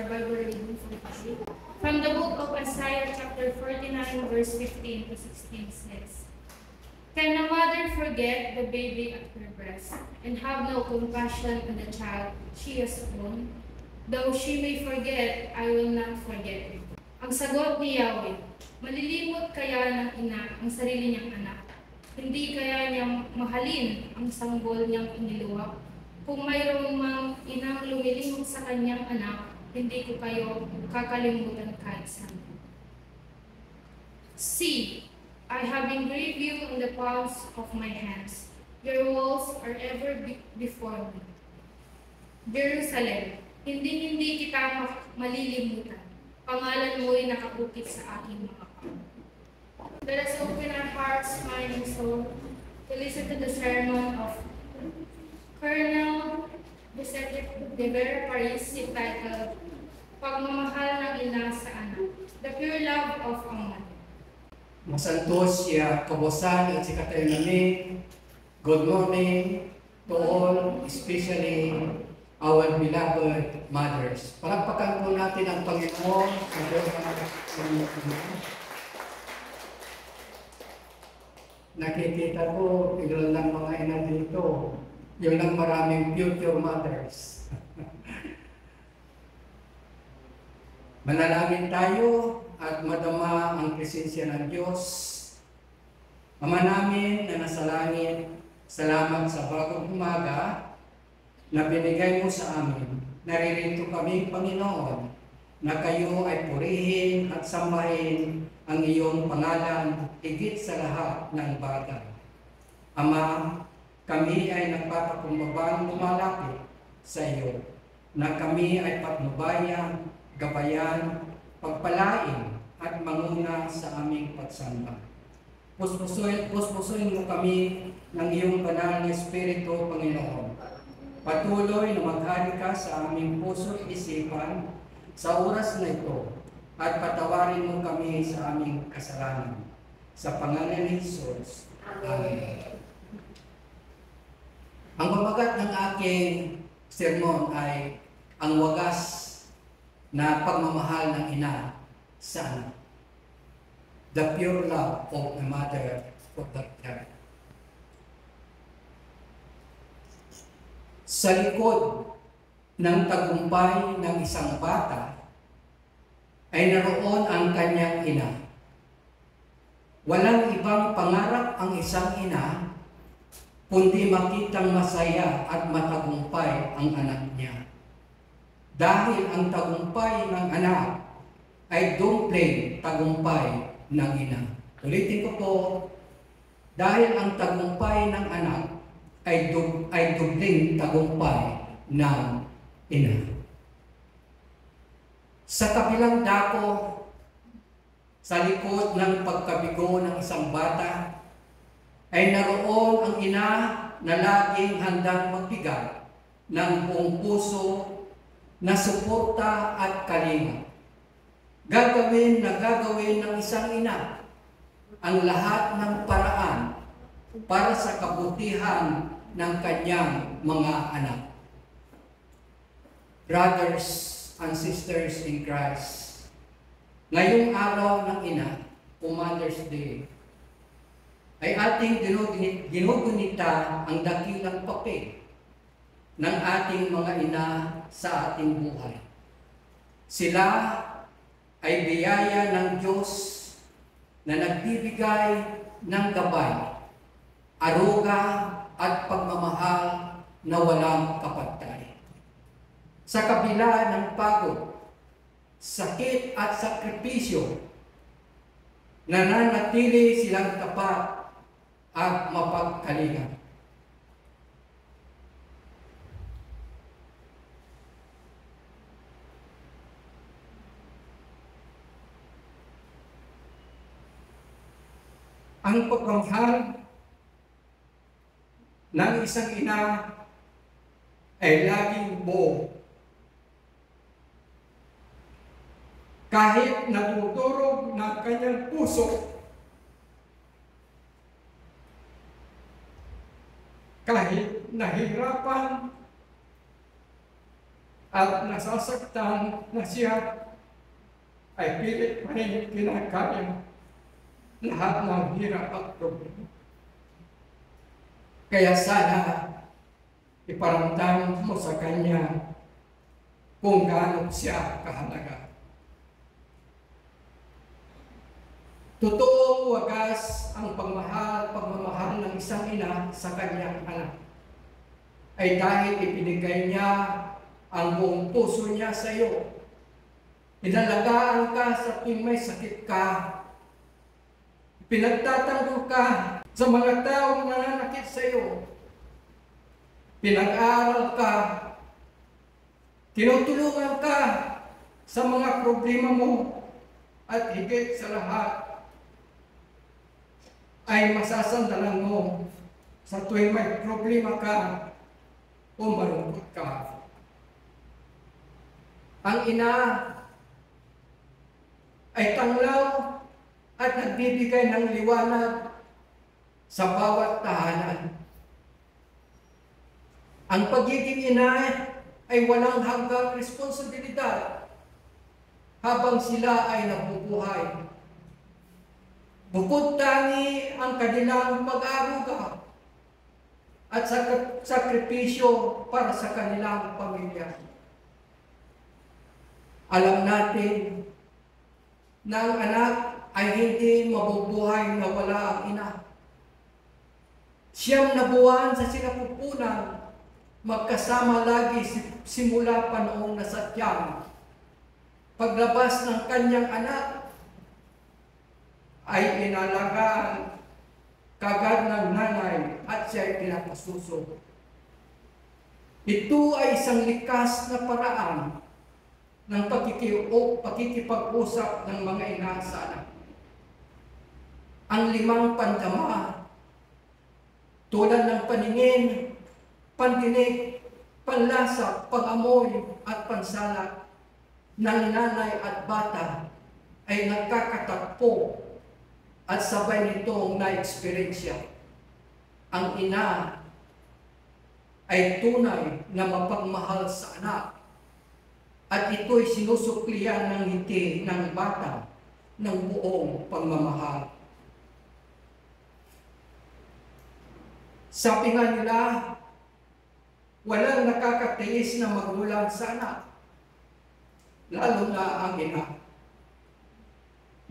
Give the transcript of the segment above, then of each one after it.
our Bible reading for today. From the book of Isaiah chapter 49 verse 15 to 16 says, Can a mother forget the baby at her breast and have no compassion on the child she has born? Though she may forget, I will not forget. Ang sagot ni Yahweh, malilimot kaya ng ina ang sarili niyang anak? Hindi kaya niyang mahalin ang sanggol niyang iniluwak? Kung mayroong mang inang lumilimot sa kanyang anak, hindi ko kayo kakalimutan kahit saan. See, I have engraved you in the palms of my hands. Your walls are ever before me. Jerusalem, hindi kita malilimutan. Pangalan mo ay nakabukit sa aking mga paa. Let us open our hearts, mind, and soul to listen to the sermon of Colonel Vicente de Vera Parisi titled Pagmamahal ng Ina sa Anak, The Pure Love of a Mother. Masantos siya kabosan at sikatay namin. Good morning to all, especially our beloved mothers. Palagpakan po natin ang Panginoon. Nakikita ko, ilan lang mga ina dito. Yung lang maraming future mothers. Manalangin tayo at madama ang presensya ng Diyos. Ama namin na nasa langit, salamat sa bagong umaga na binigay mo sa amin. Naririto kami, Panginoon, na kayo ay purihin at sambahin ang iyong pangalan higit sa lahat ng bagay. Ama, kami ay nagpapakumbabang lumalapit sa iyo, na kami ay patnubayan, gabayan, pagpalain at manguna sa aming pagsamba. Puspusuin mo kami ng iyong banal na Espiritu, Panginoon. Patuloy na maghari ka sa aming puso at isipan sa oras na ito at patawarin mo kami sa aming kasalanan. Sa pangalan ni Jesus. Amen. Ang pamagat ng aking sermon ay ang wagas na pagmamahal ng ina sa anak. The pure love of a mother for the child. Sa likod ng tagumpay ng isang bata ay naroon ang kanyang ina. Walang ibang pangarap ang isang ina kundi makitang masaya at matagumpay ang anak niya. Dahil ang tagumpay ng anak ay dumpleng tagumpay ng ina. Ulitin ko po, dahil ang tagumpay ng anak ay dumpleng tagumpay ng ina. Sa kabilang dako, sa likod ng pagkabigo ng isang bata, ay naroon ang ina na laging handang magbigay ng buong puso na suporta at kalinga. Gagawin ng isang ina ang lahat ng paraan para sa kabutihan ng kanyang mga anak. Brothers and sisters in Christ, ngayong araw ng ina, o Mother's Day, ay ating ginugunita ang dakilang papel ng ating mga ina sa ating buhay. Sila ay biyaya ng Diyos na nagbibigay ng gabay, aruga at pagmamahal na walang kapantay. Sa kabila ng pagod, sakit at sakripisyo, nananatili silang tapat at mapagkalinga. Ang pagmamahal ng isang ina ay laging buo. Kahit natutulog ng kanyang puso, kahit nahirapan at nasasaktan na siya ay pilit pa rin kinakaya lahat ng hirap at problema. Kaya sana iparamdam mo sa kanya kung gaano siya kahalaga. Totoong wagas ang pagmamahal ng isang ina sa kanyang anak ay dahil ibinigay niya ang buong puso niya sa iyo. Inalagaan ka sa tuwing may sakit ka. Pinagtatanggol ka sa mga taong nananakit sa iyo. Pinag-aaral ka. Tinutulungan ka sa mga problema mo. At higit sa lahat, ay masasandalan mo sa tuwing may problema ka o malungkot ka. Ang ina ay tanglaw at nagbibigay ng liwanag sa bawat tahanan. Ang pagiging ina ay walang hanggang responsibilidad habang sila ay nabubuhay. Bukod tangi ang kanilang pag-aaruga at sakripisyo para sa kanilang pamilya. Alam natin na ang anak ay hindi mabubuhay na wala ang ina. Siyam na buwan sa sinapupunan, magkasama lagi simula panoong nasa tiyan. Paglabas ng kanyang anak, ay inalagaan kagad ng nanay at siya ay pinapasuso. Ito ay isang likas na paraan ng pakikipag-usap ng mga ina sa anak. Ang 5 pandama, tulad ng paningin, pandinig, panlasa, pag-amoy at pansala ng nanay at bata ay nagkakatakpo at sabay nitong na-eksperyensya. Ang ina ay tunay na mapagmahal sa anak at ito'y sinusuklian ng ngiti ng bata ng buong pagmamahal. Sabi nga nila, walang nakakatiis na magulang sa anak, lalo na ang ina.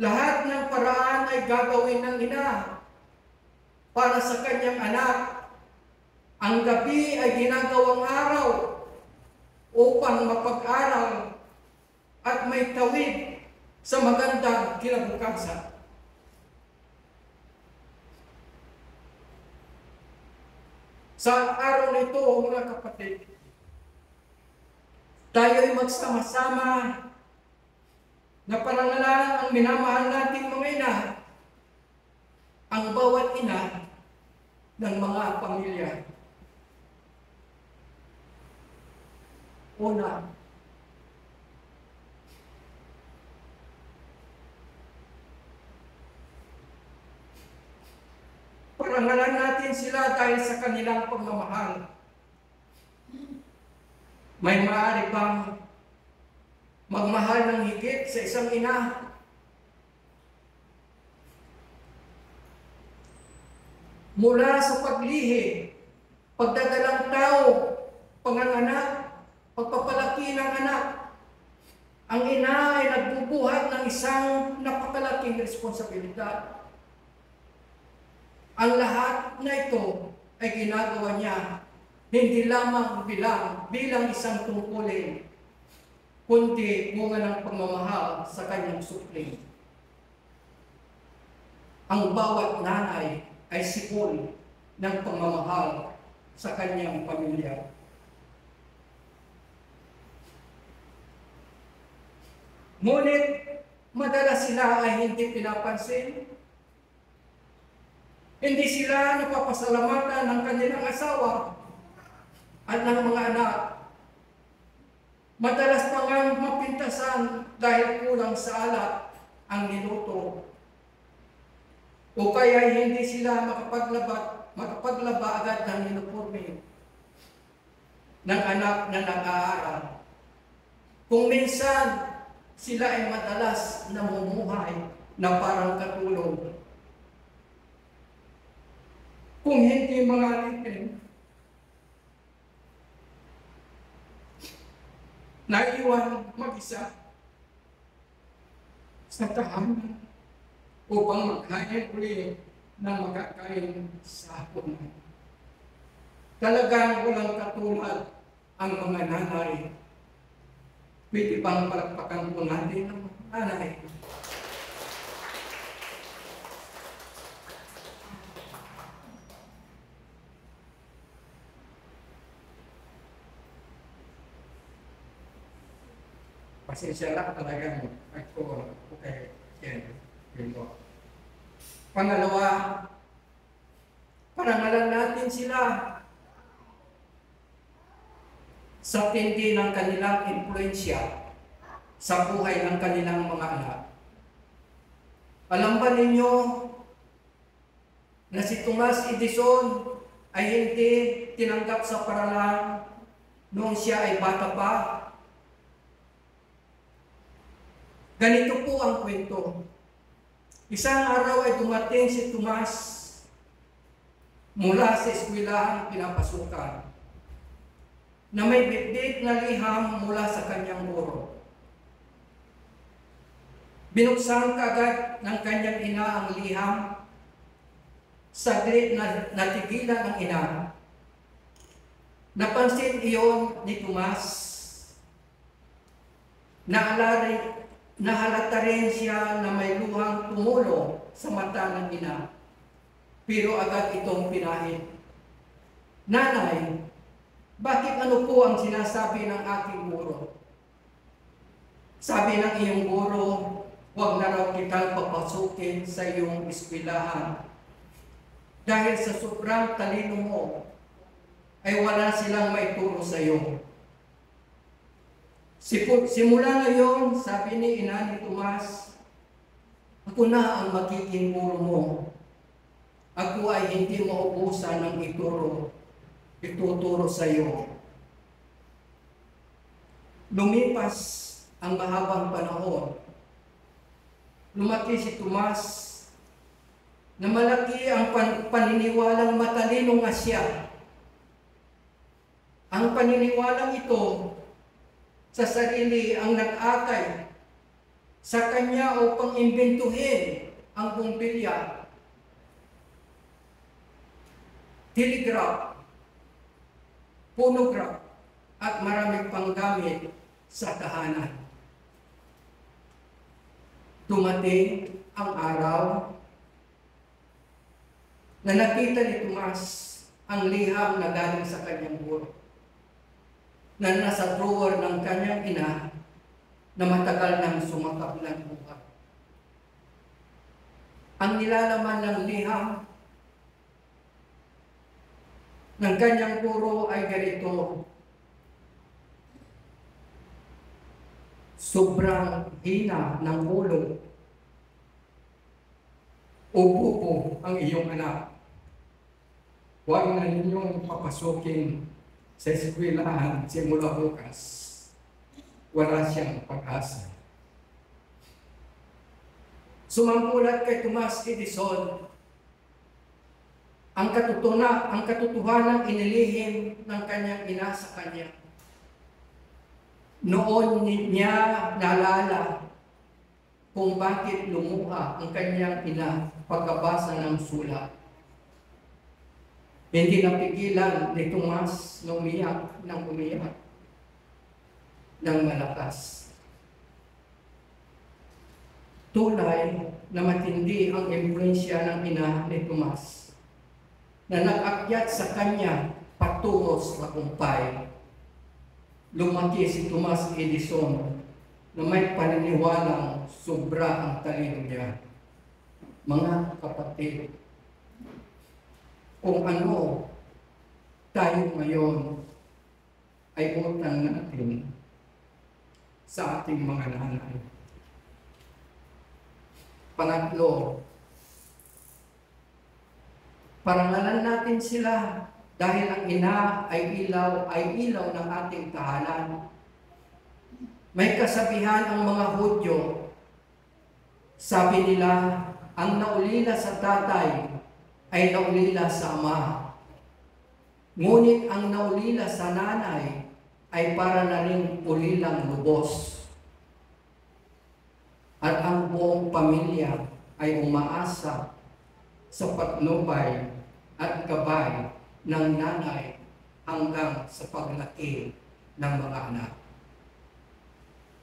Lahat ng paraan ay gagawin ng ina para sa kanyang anak. Ang gabi ay ginagawang araw upang mapag-aral at may tawid sa magandang kinabukasan. Sa araw na ito, mga kapatid, tayo ay magsama-sama na parangalan ang minamahal nating mga ina, ang bawat ina ng mga pamilya. Una, parangalan natin sila dahil sa kanilang pagmamahal. May maaari bang magmahal ng higit sa isang ina? Mula sa paglihi, pagdadalang tao, panganganak, pagpapalaki ng anak, ang ina ay nagbubuhat ng isang napakalaking responsibilidad. Ang lahat na ito ay ginagawa niya hindi lamang bilang isang tungkulin, kundi bunga ng pagmamahal sa kanyang supling. Ang bawat nanay ay sipol ng pagmamahal sa kanyang pamilya. Ngunit, madalas sila ay hindi pinapansin. Hindi sila napapasalamatan ng kanilang asawa at ng mga anak. Madalas pa nga mapintasan dahil kulang sa alak ang niluto. O kaya hindi sila makapaglaba agad ng uniforme ng anak na nag-aaral. Kung minsan sila ay madalas namumuhay na parang katulong. Kung hindi mga litin, naiwan mag-isa sa tahanan upang magkain uli ng makakain sa hapon. Talagang walang katulad ang mga nanay. Pwede bang palakpakan po natin ang mga nanay? Pasensya lang talaga ako kay Ken. Pangalawa, parangalan natin sila sa tindi ng kanilang impluensya sa buhay ng kanilang mga anak. Alam ba ninyo na si Tomas Edison ay hindi tinanggap sa paaralan noong siya ay bata pa? Ganito po ang kwento. Isang araw ay dumating si Tomas mula sa eskwelahang pinapasukan na may bitbit na liham mula sa kanyang guro. Binuksan kaagad ng kanyang ina ang liham. Saglit na natigilan ang ina. Napansin iyon ni Tomas. Nahalata rin siya na may luhang tumulo sa mata ng ina. Pero agad itong pinahid. Nanay, bakit ano po ang sinasabi ng aking guro? Sabi ng iyong guro, huwag na raw kitang papasukin sa iyong eskwelahan. Dahil sa sobrang talino mo, ay wala silang maituro sa iyo. Simula ngayon, sabi ni ina ni Tomas, ako na ang magiging guro mo. Ako ay hindi maubusan ng ituturo sa iyo. Lumipas ang mahabang panahon. Lumaki si Tomas na malaki ang paniniwalang matalino nga siya. Ang paniniwalang ito sa sarili ang nag-akay sa kanya upang imbentuhin ang bumbilya, telegraph, phonograph, at maraming pang gamit sa tahanan. Dumating ang araw na nakita ni Tomas ang liham na galing sa kanyang guro, na nasa drawer ng kanyang ina na matagal nang sumakap ng buhay. Ang nilalaman ng liham ng kanyang guro ay ganito: sobrang hina ng ulo. Upo po ang iyong anak. Huwag na ninyong papasukin sa eskwelahan simula bukas. Wala siyang pag-asa. Sumampulat kay Tomas Edison ang katotohanan inilihim ng kanyang ina sa kanya. Noon niya naalala kung bakit lumuha ang kanyang ina pagkabasa ng sulat. Hindi napigilan ni Tomas na umiyak ng malakas. Tunay na matindi ang impluensya ng ina ni Tomas na nag-akyat sa kanya patungo sa tagumpay. Lumaki si Tomas Edison na may paniniwalang sobra ang talino niya. Mga kapatid, kung ano tayo ngayon ay utang natin sa ating mga nanay. Pangatlo, parangalan natin sila dahil ang ina ay ilaw ng ating tahanan. May kasabihan ang mga Hudyo, sabi nila, ang naulila sa tatay ay naulila sa ama. Ngunit ang naulila sa nanay ay para na rin ulilang lubos. At ang buong pamilya ay umaasa sa patnubay at gabay ng nanay hanggang sa paglaki ng mga anak.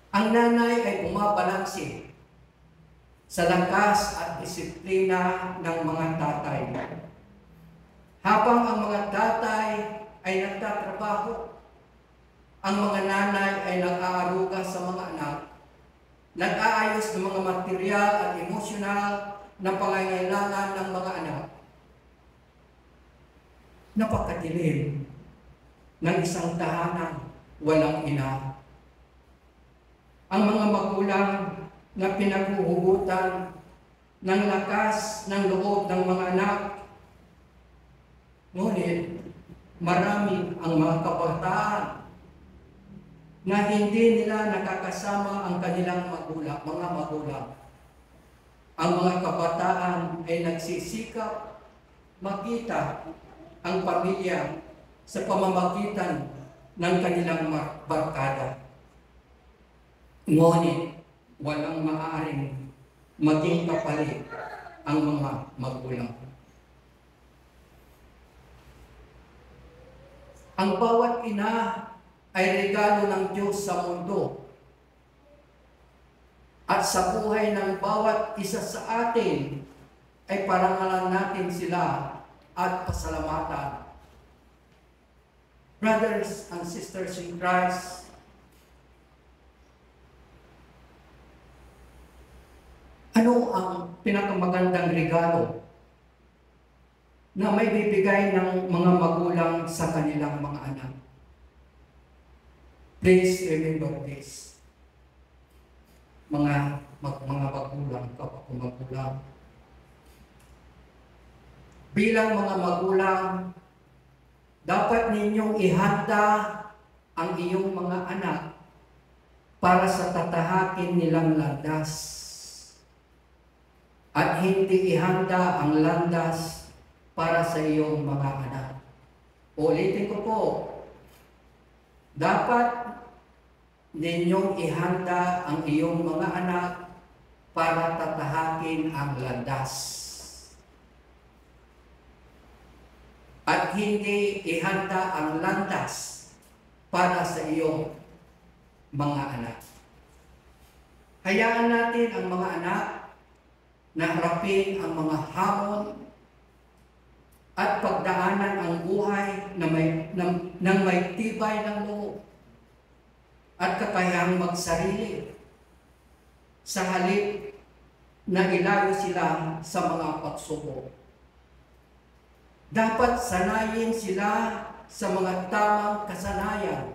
Ang nanay ay bumabalanse sa lakas at disiplina ng mga tatay. Habang ang mga tatay ay nagtatrabaho, ang mga nanay ay nag-aaruga sa mga anak, nag-aayos ng mga material at emosyonal na pangangailangan ng mga anak. Napakadilim ng isang tahanan, walang ina. Ang mga magulang na pinaghuhugutan ng lakas ng loob ng mga anak. Ngunit marami ang mga kabataan na hindi nila nakakasama ang kanilang mga magulang. Ang mga kabataan ay nagsisikap makita ang pamilya sa pamamagitan ng kanilang barkada. Ngunit walang maaaring maging kapalit ang mga magulang. Ang bawat ina ay regalo ng Diyos sa mundo. At sa buhay ng bawat isa sa atin ay parangalan natin sila at pasalamatan. Brothers and sisters in Christ, ano ang pinakamagandang regalo na may bibigay ng mga magulang sa kanilang mga anak? Please remember this. Mga magulang, kapag magulang. Bilang mga magulang, dapat ninyong ihanda ang iyong mga anak para sa tatahakin nilang landas. At hindi ihanda ang landas para sa iyong mga anak. Ulitin ko po, dapat ninyong ihanda ang iyong mga anak para tatahakin ang landas. At hindi ihanda ang landas para sa iyong mga anak. Hayaan natin ang mga anak na harapin ang mga hamon at pagdaanan ang buhay na may tibay ng loob at kakayahang magsarili sa halip na ilayo sila sa mga pagsubok. Dapat sanayin sila sa mga tamang kasanayan,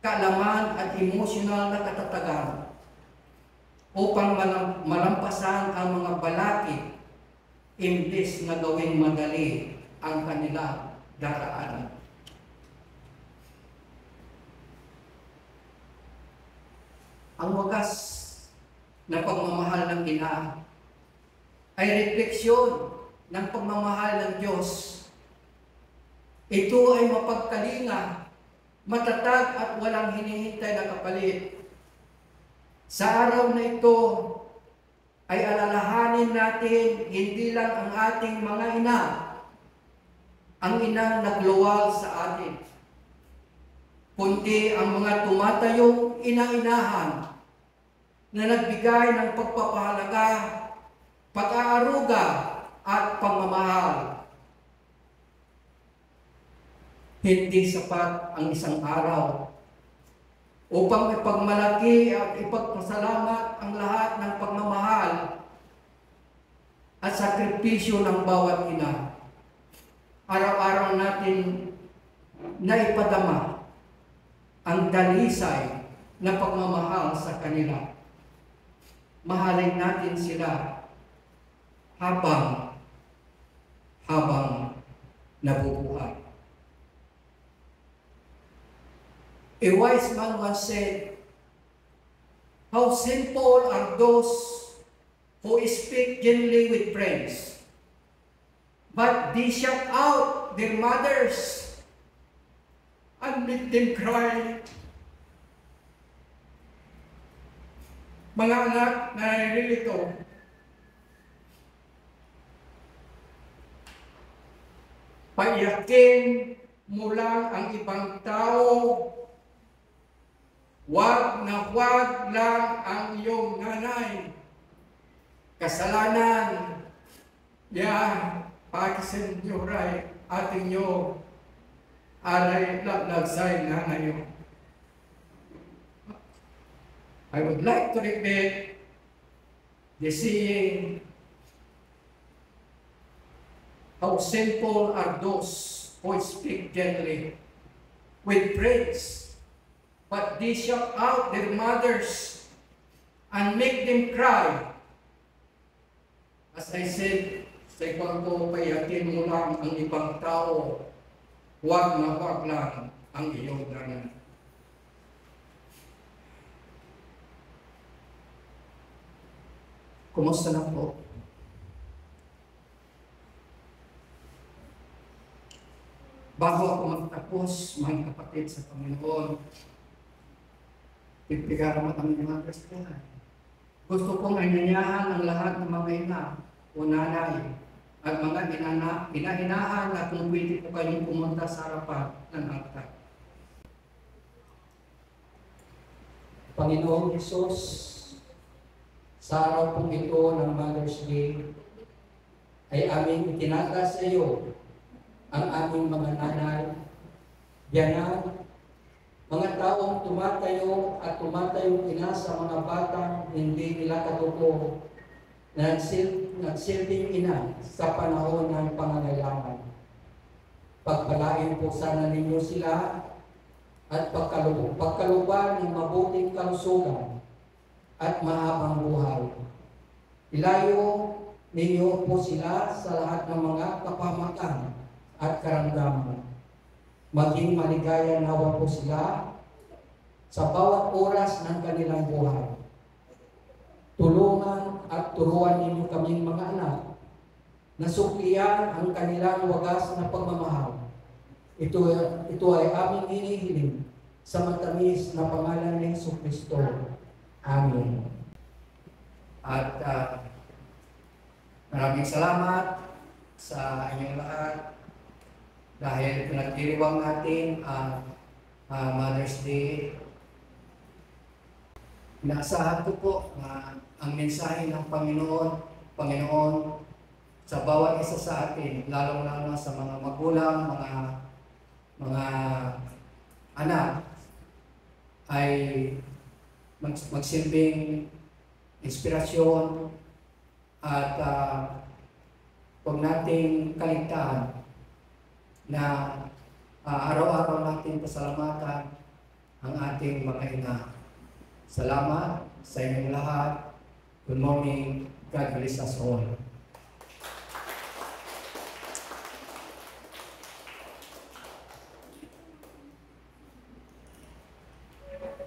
kaalaman at emosyonal na katatagan upang malampasan ang mga balakid imbes na gawing madali ang kanilang daraanan. Ang wagas na pagmamahal ng ina ay refleksyon ng pagmamahal ng Diyos. Ito ay mapagkalinga, matatag at walang hinihintay na kapalit. Sa araw na ito ay alalahanin natin hindi lang ang ating mga ina, ang inang nagluwal sa atin, kundi ang mga tumatayong ina-inahan na nagbigay ng pagpapahalaga, pag-aaruga at pagmamahal. Hindi sapat ang isang araw upang ipagmalaki at ipagpasalamat ang lahat ng pagmamahal at sakripisyo ng bawat ina. Araw-araw natin na ipadama ang dalisay na pagmamahal sa kanila. Mahalin natin sila habang nabubuhay. A wise man once said, How simple are those who speak gently with friends, but they shout out their mothers and make them cry. Mga anak na naririto, paiyakin mo lang ang ibang tao. Wag na wag lang ang iyong nanay. Kasalanan. Yan, pakisin nyo ray, ating nyo, alay laglagsay nanay nyo. I would like to repeat the saying, how simple are those who speak gently with praise, but they shout out their mothers and make them cry. As I said, sa ibang ko, payakin mo lang ang ibang tao, huwag na huwag lang ang iyong nanay. Kumusta na po? Bago ako magtapos, mga kapatid sa Panginoon, pipigara mo kami ng mga Kristiyan. Gusto kong inanyahan ang lahat ng mga ina o nanay at mga inainahan na kung pwede po kayong pumunta sa harapan ng altar. Panginoong Hesus, sa araw pong ito ng Mother's Day, ay aming itinataas sa iyo ang aming mga nanay, biyanan, mga taong tumatayo at tumatayong ina sa mga batang hindi nila katuto na nagsilbing ina sa panahon ng pangangailangan. Pagpalain po sana ninyo sila at pagkaluban ng mabuting kalusugan at mahabang buhay. Ilayo ninyo po sila sa lahat ng mga kapamakan at karamdaman. Maging maligaya nawa po sila sa bawat oras ng kanilang buhay. Tulungan at turuan ninyo kaming mga anak na suklian ang kanilang wagas na pagmamahal. Ito ay aming hinihiling sa matamis na pangalan ni Jesucristo. Amen. At maraming salamat sa inyong lahat dahil pinagdiriwang natin ang Mother's Day. Inaasahan ko po na ang mensahe ng Panginoon sa bawat isa sa atin, lalong-lalo sa mga magulang, mga anak, ay magsilbing inspirasyon at huwag nating kaligtaan na araw-araw natin pasalamatan ang ating mga ina. Salamat sa inyong lahat. Good morning. God bless us all.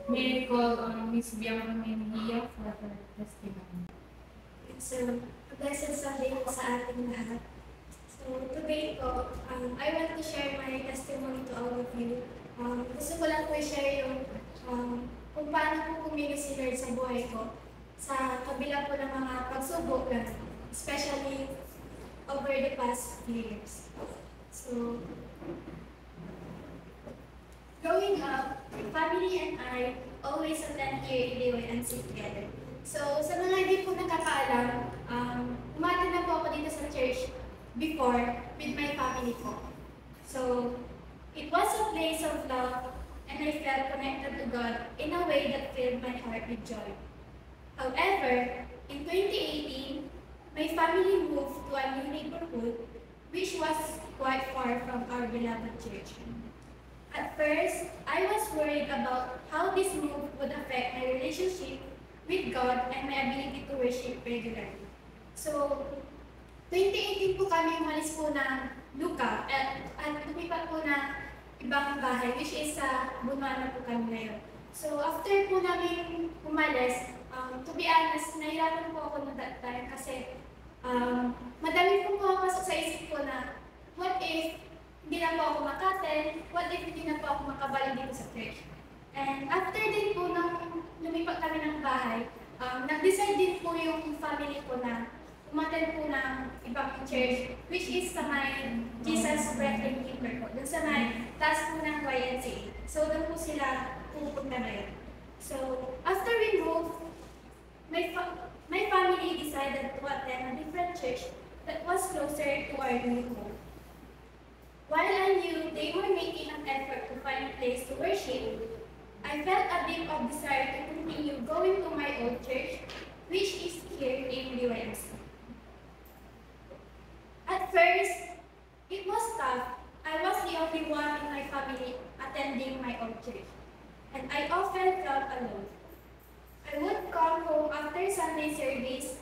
May I call on Miss Bianca Mejia for her testimony. So, blessed Sunday po sa ating lahat. So, today po, I want to share my testimony to all of you. Gusto ko lang po i-share yung kung paano po pumilos si Lord sa buhay ko sa kabila po ng mga pagsubok na, especially over the past few years. So, growing up, my family and I always attend here Iloy and sit together. So, sa mga hindi po nakakaalam, umattend na po ako dito sa church before with my family po. So, it was a place of love and I felt connected to God in a way that filled my heart with joy. However, in 2018, my family moved to a new neighborhood which was quite far from our beloved church. At first, I was worried about how this move would affect my relationship with God and my ability to worship regularly. So, 2018 po kami umalis po ng Luca at lumipat po na ibang bahay, which is sa Bunuan na po kami ngayon. So after po namin umalis, to be honest, nahirapan po ako na that time kasi madami po pumapasok sa isip ko na what if hindi na po ako makaten, what if hindi na po ako makabalik dito sa church. And after din po nang lumipat kami ng bahay, nag-decide din po yung family ko na umattend po ng ibang church, which is sa may Jesus Brethren Keeper po, dun sa may taas po ng YNCA. So doon po sila pupunta ngayon. So after we moved, my family decided to attend a different church that was closer to our new home. While I knew they were making an effort to find a place to worship, I felt a bit of desire to continue going to my old church, which is here in UNC. At first, it was tough. I was the only one in my family attending my old church, and I often felt alone. I would come home after Sunday service,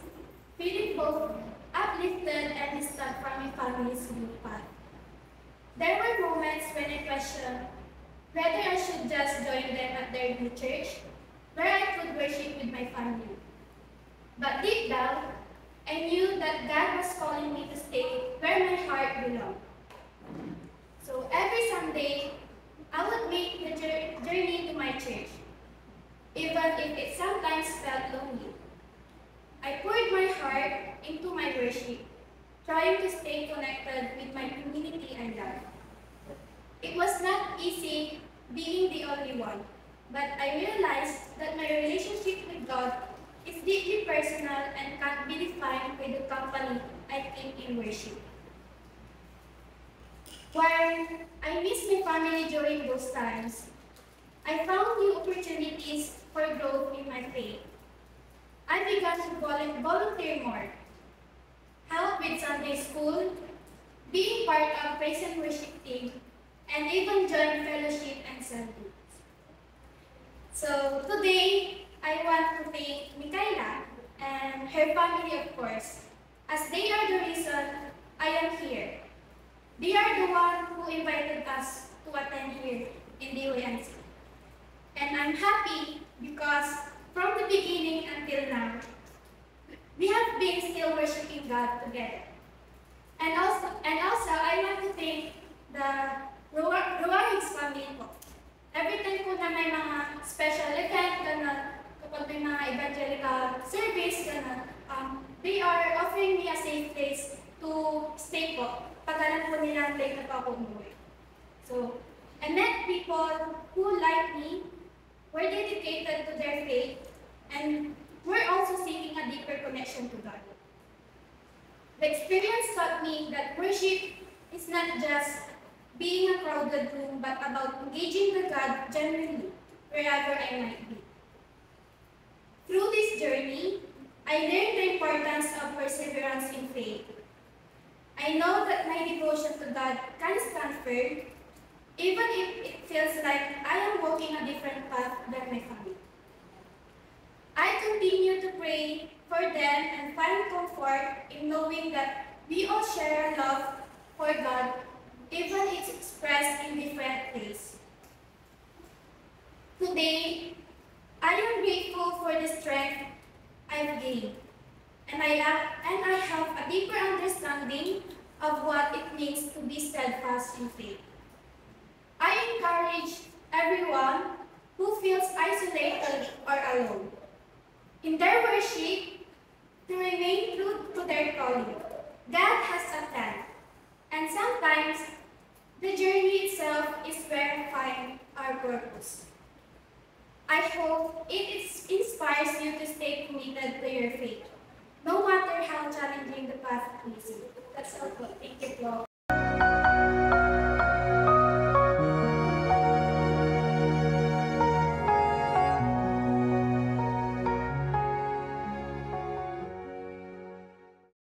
feeling both uplifted and distant from my family's new path. There were moments when I questioned whether I should just join them at their new church, where I could worship with my family. But deep down, I knew that God was calling me to stay where my heart belonged. So every Sunday, I would make the journey to my church, even if it sometimes felt lonely. I poured my heart into my worship, trying to stay connected with my community and love. It was not easy being the only one, but I realized that my relationship with God is deeply personal and can't be defined by the company I keep in worship. While I miss my family during those times, I found new opportunities for growth in my faith. I began to volunteer more, help with Sunday school, being part of praise and worship team, and even join fellowship and cell groups. So today, I want to thank Micaela and her family, of course, as they are the reason I am here. They are the one who invited us to attend here in the UNC. And I'm happy because from the beginning until now, we have been still worshiping God together. And also I want to thank the Ruarig's family po. Every time po na may mga special event, kapag may mga evangelical service, they are offering me a safe place to stay po. Pag-alam po nila, late na po ako umuwi. So, I met people who, like me, were dedicated to their faith and were also seeking a deeper connection to God. The experience taught me that worship is not just being a crowded room, but about engaging with God genuinely, wherever I might be. Through this journey, I learned the importance of perseverance in faith. I know that my devotion to God can stand firm, even if it feels like I am walking a different path than my family. I continue to pray for them and find comfort in knowing that we all share a love for God, even if it's expressed in different ways. Today, I am grateful for the strength I've gained, and I have a deeper understanding of what it means to be steadfast in faith. I encourage everyone who feels isolated or alone in their worship to remain true to their calling. God has a plan, and sometimes the journey itself is where we find our purpose. I hope it inspires you to stay committed to your faith, no matter how challenging the path is. That's all po. Thank you po.